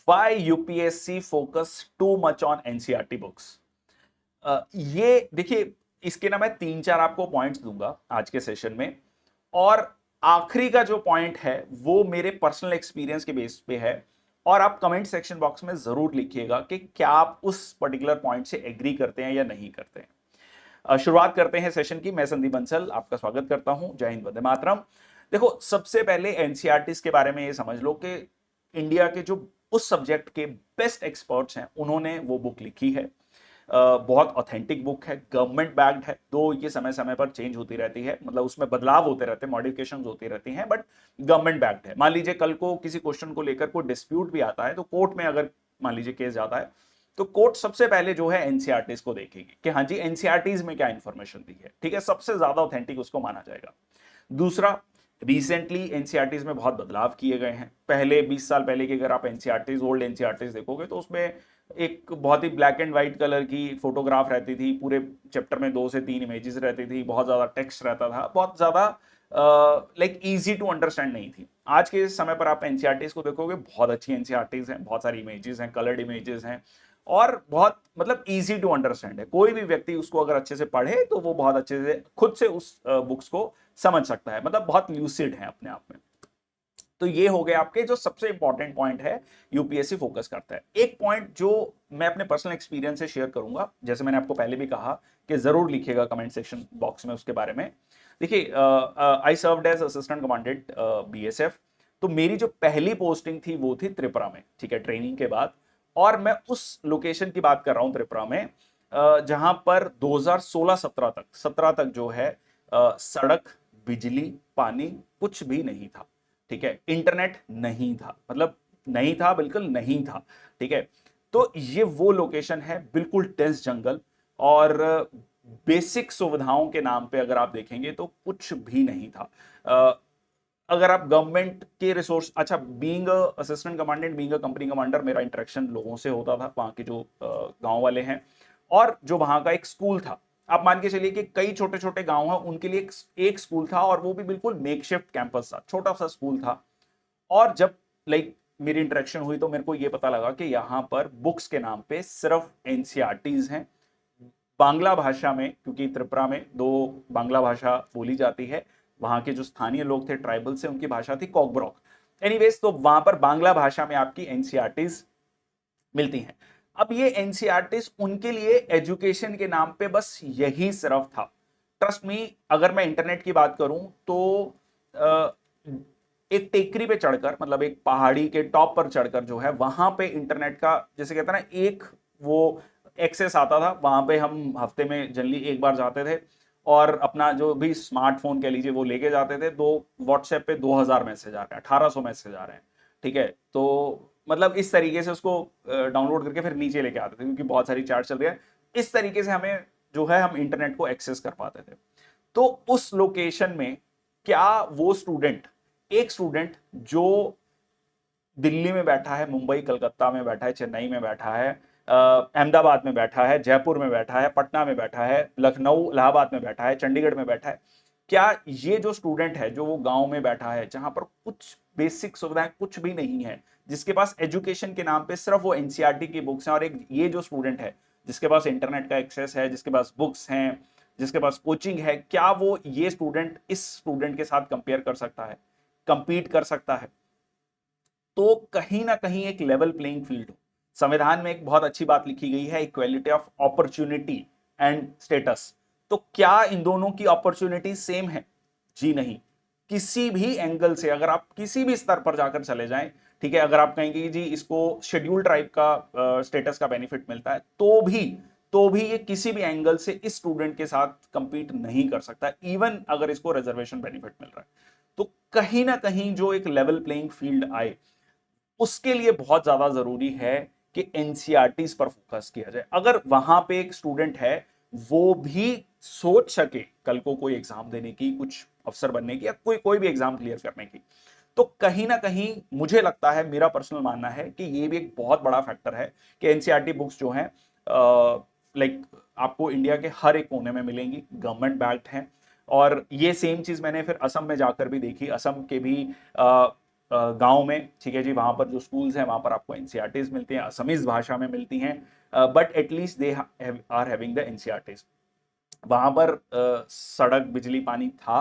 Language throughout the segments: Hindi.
Why UPSC focus too much on NCERT books? ये देखिए, इसके ना मैं 3-4 आपको पॉइंट्स दूंगा आज के सेशन में। और आखिरी का जो पॉइंट है वो मेरे पर्सनल एक्सपीरियंस के बेस पे है। और आप कमेंट सेक्शन बॉक्स में जरूर लिखिएगा कि क्या आप उस पर्टिकुलर पॉइंट से एग्री करते हैं या नहीं करते हैं। शुरुआत करते हैं सेशन की। मैं संदीप बंसल आपका स्वागत करता हूं। जय हिंद, वंदे मातरम। देखो, सबसे पहले एनसीईआरटीज के बारे में ये समझ लो कि इंडिया के जो उस सब्जेक्ट के बेस्ट एक्सपर्ट्स हैं उन्होंने वो बुक लिखी है। बहुत ऑथेंटिक बुक है, गवर्नमेंट बैक्ड है। दो ये समय समय पर चेंज होती रहती है, मतलब उसमें बदलाव होते रहते हैं, मॉडिफिकेशंस होती रहती हैं, बट गवर्नमेंट बैक्ड है। मान लीजिए कल को किसी क्वेश्चन को लेकर कोई डिस्प्यूट भी आता है तो कोर्ट में अगर मान लीजिए केस जाता है तो कोर्ट सबसे पहले जो है एनसीईआरटीज को देखेगी कि हाँ जी एनसीईआरटीज में क्या इंफॉर्मेशन दी है। ठीक है, सबसे ज्यादा ऑथेंटिक उसको माना जाएगा। दूसरा, रिसेंटली एनसीईआरटीज में बहुत बदलाव किए गए हैं। पहले 20 साल पहले की अगर आप एनसीईआरटीज, ओल्ड एनसीईआरटीज देखोगे तो उसमें एक बहुत ही ब्लैक एंड व्हाइट कलर की फोटोग्राफ रहती थी, पूरे चैप्टर में 2 से 3 इमेजेस रहती थी, बहुत ज्यादा टेक्स्ट रहता था, बहुत ज्यादा लाइक इजी टू अंडरस्टैंड नहीं थी। आज के समय पर आप एनसीईआरटीज को देखोगे, बहुत अच्छी एनसीईआरटीज हैं, बहुत सारी इमेजेस हैं, कलर्ड इमेजेस हैं, और बहुत मतलब इजी टू अंडरस्टैंड है। कोई भी व्यक्ति उसको अगर अच्छे से पढ़े तो वो बहुत अच्छे से खुद से उस बुक्स को समझ सकता है, मतलब बहुत ल्यूसिड है अपने आप में। तो ये हो गए आपके जो सबसे इंपॉर्टेंट पॉइंट है, यूपीएससी फोकस करता है। एक पॉइंट जो मैं अपने पर्सनल एक्सपीरियंस से शेयर करूंगा, जैसे मैंने आपको पहले भी कहा कि जरूर लिखिएगा कमेंट सेक्शन बॉक्स में उसके बारे में। देखिए, I served as assistant commandant BSF. तो मेरी जो पहली पोस्टिंग थी वो थी त्रिपुरा में, ठीक है, ट्रेनिंग के बाद। और मैं उस लोकेशन की बात कर रहा हूं त्रिपुरा में, जहां पर 2016-17 तक 17 तक जो है सड़क, बिजली, पानी कुछ भी नहीं था। ठीक है, इंटरनेट नहीं था, मतलब नहीं था, बिल्कुल नहीं था। ठीक है, तो ये वो लोकेशन है, बिल्कुल डेंस जंगल। और बेसिक सुविधाओं के नाम पे अगर आप देखेंगे तो कुछ भी नहीं था। अगर आप गवर्नमेंट के रिसोर्स, अच्छा, being assistant commandant, being company commander, मेरा इंटरेक्शन लोगों से होता था, वहां के जो गांव वाले हैं, और जो वहां का एक स्कूल था। आप मान के चलिए कि कई छोटे छोटे गांव हैं, उनके लिए एक स्कूल था, और वो भी बिल्कुल मेकशिफ्ट कैंपस था, छोटा सा स्कूल था। और जब लाइक मेरी इंटरेक्शन हुई तो मेरे को यह पता लगा कि यहां पर बुक्स के नाम पे सिर्फ एनसीईआरटीज हैं, बांग्ला भाषा में, क्योंकि त्रिपुरा में 2 बांग्ला भाषा बोली जाती है। वहां के जो स्थानीय लोग थे, ट्राइबल से, उनकी भाषा थी कोकब्रॉक। एनीवेज, तो वहां पर बांग्ला भाषा में आपकी एनसीईआरटीज मिलती हैं। अब ये एनसीईआरटीज उनके लिए एजुकेशन के नाम पे बस यही सिर्फ था। ट्रस्ट मी, अगर मैं इंटरनेट की बात करूं तो एक टेकरी पे चढ़कर, मतलब एक पहाड़ी के टॉप पर चढ़कर जो है, वहां पे इंटरनेट का, जैसे कहते हैं ना, एक वो एक्सेस आता था। वहां पे हम हफ्ते में जनरली एक बार जाते थे, और अपना जो भी स्मार्टफोन कह लीजिए वो लेके जाते थे। दो व्हाट्सएप पे 2000 मैसेज आ रहे हैं, 1800 मैसेज आ रहे हैं। ठीक है, तो मतलब इस तरीके से उसको डाउनलोड करके फिर नीचे लेके आते थे, क्योंकि बहुत सारी चैट चल रही है। इस तरीके से हमें जो है, हम इंटरनेट को एक्सेस कर पाते थे। तो उस लोकेशन में क्या वो स्टूडेंट, एक स्टूडेंट जो दिल्ली में बैठा है, मुंबई कलकत्ता में बैठा है, चेन्नई में बैठा है, अहमदाबाद में बैठा है, जयपुर में बैठा है, पटना में बैठा है, लखनऊ इलाहाबाद में बैठा है, चंडीगढ़ में बैठा है, क्या ये जो स्टूडेंट है, जो वो गांव में बैठा है, जहां पर कुछ बेसिक सुविधाएं कुछ भी नहीं है, जिसके पास एजुकेशन के नाम पे सिर्फ वो एनसीईआरटी की बुक्स हैं, और एक ये जो स्टूडेंट है जिसके पास इंटरनेट का एक्सेस है, जिसके पास बुक्स हैं, जिसके पास कोचिंग है, क्या वो ये स्टूडेंट इस स्टूडेंट के साथ कंपेयर कर सकता है, कंपीट कर सकता है? तो कहीं ना कहीं एक लेवल प्लेइंग फील्ड हो। संविधान में एक बहुत अच्छी बात लिखी गई है, equality of opportunity and status. तो क्या इन दोनों की अपॉर्चुनिटी सेम है? जी नहीं। किसी भी एंगल से अगर आप किसी भी स्तर पर जाकर चले जाएं, ठीक है, अगर आप कहेंगे कि जी इसको शेड्यूल ट्राइब का स्टेटस का बेनिफिट मिलता है, तो भी ये किसी भी एंगल से इस स्टूडेंट के साथ कंपीट नहीं कर सकता, इवन अगर इसको रिजर्वेशन बेनिफिट मिल रहा है। तो कहीं ना कहीं जो एक लेवल प्लेइंग फील्ड आए, उसके लिए बहुत ज्यादा जरूरी है कि एनसीईआरटीज पर फोकस किया जाए। अगर वहां पे एक स्टूडेंट है, वो भी सोच सके कल को कोई एग्जाम देने की, कुछ अफसर बनने की, या कोई कोई भी एग्जाम क्लियर करने की, तो कहीं ना कहीं मुझे लगता है, मेरा पर्सनल मानना है कि ये भी एक बहुत बड़ा फैक्टर है कि एनसीईआरटी बुक्स जो हैं, लाइक आपको इंडिया के हर एक कोने में मिलेंगी, गवर्नमेंट बैक्ड हैं। और ये सेम चीज मैंने फिर असम में जाकर भी देखी। असम के भी गांव में, ठीक है जी, वहां पर जो स्कूल्स हैं वहां पर आपको एनसीईआरटीज मिलती हैं, असमीज भाषा में मिलती हैं, but at least they are having the NCERTs. वहां पर सड़क बिजली पानी था,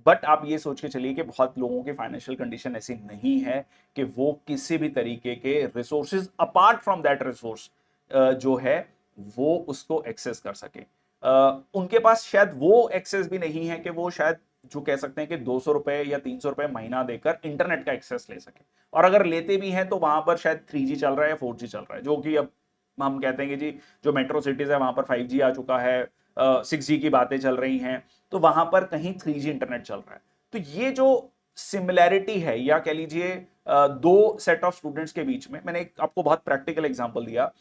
बट आप ये सोच के चलिए कि बहुत लोगों की फाइनेंशियल कंडीशन ऐसी नहीं है कि वो किसी भी तरीके के resources apart from that resource जो है वो उसको एक्सेस कर सके। उनके पास शायद वो एक्सेस भी नहीं है कि वो शायद जो कह सकते हैं कि 200 रुपए या 300 रुपए महीना देकर इंटरनेट का एक्सेस ले सके, और अगर लेते भी हैं तो वहां पर शायद 3G चल रहा है या 4G चल रहा है, जो कि अब हम कहते हैं कि जी जो मेट्रो सिटीज है वहां पर 5G आ चुका है, 6G की बातें चल रही हैं, तो वहां पर कहीं 3G इंटरनेट चल रहा है। तो ये जो सिमिलैरिटी है, या कह लीजिए दो सेट ऑफ स्टूडेंट्स के बीच में, मैंने एक आपको बहुत प्रैक्टिकल एग्जांपल दिया,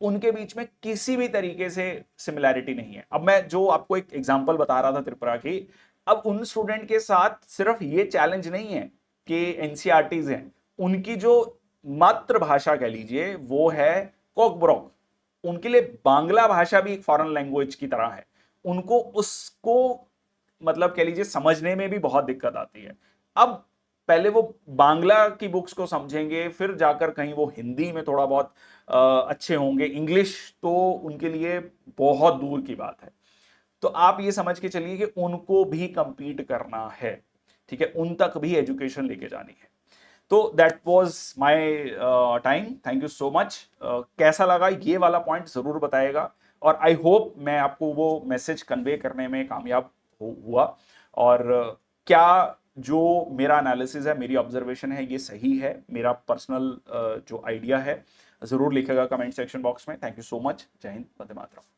उनके बीच में किसी भी तरीके से सिमिलैरिटी नहीं है। अब मैं जो आपको एक एग्जांपल बता रहा था त्रिपुरा की, अब उन स्टूडेंट के साथ सिर्फ ये चैलेंज नहीं है कि एनसीईआरटीज हैं, उनकी जो मातृभाषा कह लीजिए वो है कोकब्रोक, उनके लिए बांग्ला भाषा भी एक फॉरेन लैंग्वेज की तरह है, उनको उसको मतलब कह लीजिए समझने में भी बहुत दिक्कत आती है। अब पहले वो बांग्ला की बुक्स को समझेंगे, फिर जाकर कहीं वो हिंदी में थोड़ा बहुत अच्छे होंगे, इंग्लिश तो उनके लिए बहुत दूर की बात है। तो आप ये समझ के चलिए कि उनको भी कंपीट करना है, ठीक है, उन तक भी एजुकेशन लेके जानी है। तो that was my time, thank you so much. कैसा लगा ये वाला पॉइंट जरूर बताएगा, और आई होप मैं आपको वो मैसेज कन्वे करने में कामयाब हुआ, और क्या जो मेरा एनालिसिस है, मेरी ऑब्जर्वेशन है, ये सही है, मेरा पर्सनल जो आइडिया है, जरूर लिखेगा कमेंट सेक्शन बॉक्स में। Thank you so much. जय हिंद, वंदे मातरम।